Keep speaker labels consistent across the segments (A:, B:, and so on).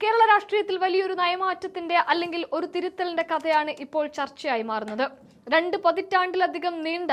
A: കേരള രാഷ്ട്രീയത്തിൽ വലിയൊരു നയമാറ്റത്തിന്റെ അല്ലെങ്കിൽ ഒരു തിരുത്തലിന്റെ കഥയാണ് ഇപ്പോൾ ചർച്ചയായി മാറുന്നത്. 2 പതിറ്റാണ്ടിലധികം നീണ്ട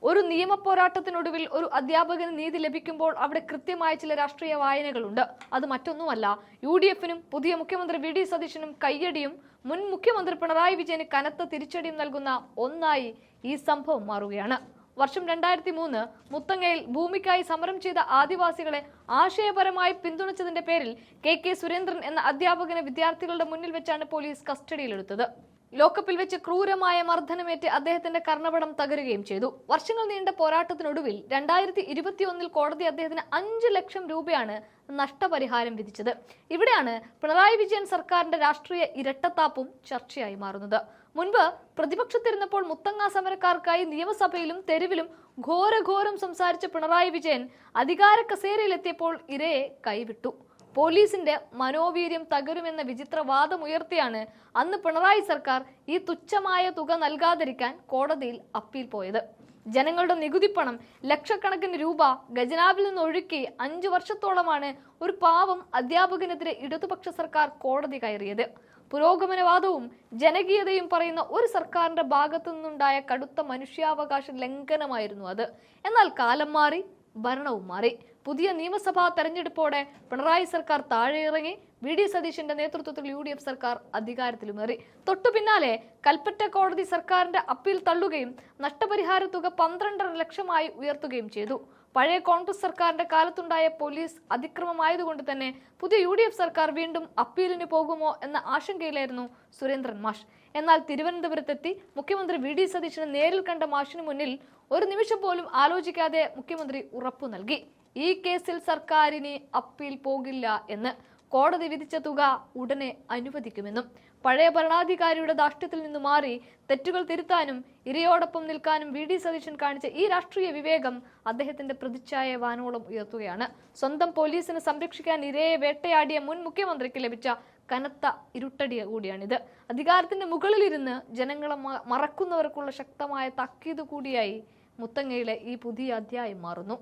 A: ഒരു നിയമ പോരാട്ടത്തിനൊടുവിൽ ഒരു അധ്യാപകന് നീതി ലഭിക്കുമ്പോൾ അവിടെ കൃത്യമായ ചില രാഷ്ട്രീയ വായനകളുണ്ട്. അത് മറ്റൊന്നുമല്ല, UDF-നും പുതിയ മുഖ്യമന്ത്രി VD സതീശനും കയ്യടിയും മുൻ മുഖ്യമന്ത്രി പിണറായി വിജയന് കനത്ത തിരിച്ചടിയും നൽകുന്ന ഒന്നായി ഈ സംഭവം മാറുകയാണ്. വർഷം 2003 മുത്തങ്ങയിൽ ഭൂമിക്കായി സമരം ചെയ്ത ആദിവാസികളെ ആശയപരമായി പിന്തുണച്ചതിന്റെ പേരിൽ KK സുരേന്ദ്രൻ എന്ന അധ്യാപകനെ വിദ്യാർത്ഥികളുടെ മുന്നിൽ വെച്ചാണ് പോലീസ് കസ്റ്റഡിയിലെടുത്തത്. ലോക്കപ്പിൽ വെച്ച് ക്രൂരമായ മർദ്ദനമേറ്റ് അദ്ദേഹത്തിന്റെ കർണപടം തകരുകയും ചെയ്തു. വർഷങ്ങൾ നീണ്ട പോരാട്ടത്തിനൊടുവിൽ 2021 കോടതി അദ്ദേഹത്തിന് 5 ലക്ഷം രൂപയാണ് നഷ്ടപരിഹാരം വിധിച്ചത്. ഇവിടെയാണ് പിണറായി വിജയൻ സർക്കാരിന്റെ രാഷ്ട്രീയ ഇരട്ടത്താപ്പും ചർച്ചയായി മാറുന്നത്. മുൻപ് പ്രതിപക്ഷത്തിരുന്നപ്പോൾ മുത്തങ്ങ സമരക്കാർക്കായി നിയമസഭയിലും തെരുവിലും ഘോരഘോരം സംസാരിച്ച പിണറായി വിജയൻ അധികാര കസേരയിലെത്തിയപ്പോൾ ഇരയെ കൈവിട്ടു. പോലീസിന്റെ മനോവീര്യം തകരുമെന്ന വിചിത്രവാദമുയർത്തിയാണ് അന്ന് പിണറായി സർക്കാർ ഈ തുച്ഛമായ തുക നൽകാതിരിക്കാൻ കോടതിയിൽ അപ്പീൽ പോയത്. ജനങ്ങളുടെ നികുതിപ്പണം ലക്ഷക്കണക്കിന് രൂപ ഖജനാവിൽ നിന്ന് ഒഴുക്കി 5 വർഷത്തോളമാണ് ഒരു പാവം അധ്യാപകനെതിരെ ഇടതുപക്ഷ സർക്കാർ കോടതി കയറിയത്. പുരോഗമനവാദവും ജനകീയതയും പറയുന്ന ഒരു സർക്കാരിന്റെ ഭാഗത്തു നിന്നുണ്ടായ കടുത്ത മനുഷ്യാവകാശ ലംഘനമായിരുന്നു അത്. എന്നാൽ കാലം മാറി, ഭരണവും മാറി. പുതിയ നിയമസഭാ തെരഞ്ഞെടുപ്പോടെ പിണറായി സർക്കാർ താഴെയിറങ്ങി. VD സതീശന്റെ നേതൃത്വത്തിൽ UDF സർക്കാർ അധികാരത്തിലുമേറി. തൊട്ടു പിന്നാലെ കൽപ്പറ്റ കോടതി സർക്കാരിന്റെ അപ്പീൽ തള്ളുകയും നഷ്ടപരിഹാര തുക 12.5 ലക്ഷമായി ഉയർത്തുകയും ചെയ്തു. പഴയ കോൺഗ്രസ് സർക്കാരിന്റെ കാലത്തുണ്ടായ പോലീസ് അതിക്രമമായതുകൊണ്ട് തന്നെ പുതിയ UDF സർക്കാർ വീണ്ടും അപ്പീലിന് പോകുമോ എന്ന ആശങ്കയിലായിരുന്നു സുരേന്ദ്രൻ മാഷ്. എന്നാൽ തിരുവനന്തപുരത്തെത്തി മുഖ്യമന്ത്രി VD സതീശനെ നേരിൽ കണ്ട മാഷിന് മുന്നിൽ ഒരു നിമിഷം പോലും ആലോചിക്കാതെ മുഖ്യമന്ത്രി ഉറപ്പു നൽകി. ഈ കേസിൽ സർക്കാരിന് അപ്പീൽ പോകില്ല എന്ന്, കോടതി വിധിച്ച തുക ഉടനെ അനുവദിക്കുമെന്നും. പഴയ ഭരണാധികാരിയുടെ ധാർഷ്ട്യത്തിൽ നിന്ന് മാറി തെറ്റുകൾ തിരുത്താനും ഇരയോടൊപ്പം നിൽക്കാനും VD സതീശൻ കാണിച്ച ഈ രാഷ്ട്രീയ വിവേകം അദ്ദേഹത്തിന്റെ പ്രതിച്ഛായ വാനോളം ഉയർത്തുകയാണ്. സ്വന്തം പോലീസിനെ സംരക്ഷിക്കാൻ ഇരയെ വേട്ടയാടിയ മുൻ മുഖ്യമന്ത്രിക്ക് ലഭിച്ച കനത്ത ഇരുട്ടടി കൂടിയാണിത്. അധികാരത്തിന്റെ മുകളിലിരുന്ന് ജനങ്ങളെ മറക്കുന്നവർക്കുള്ള ശക്തമായ താക്കീത് കൂടിയായി മുത്തങ്ങയിലെ ഈ പുതിയ അധ്യായം മാറുന്നു.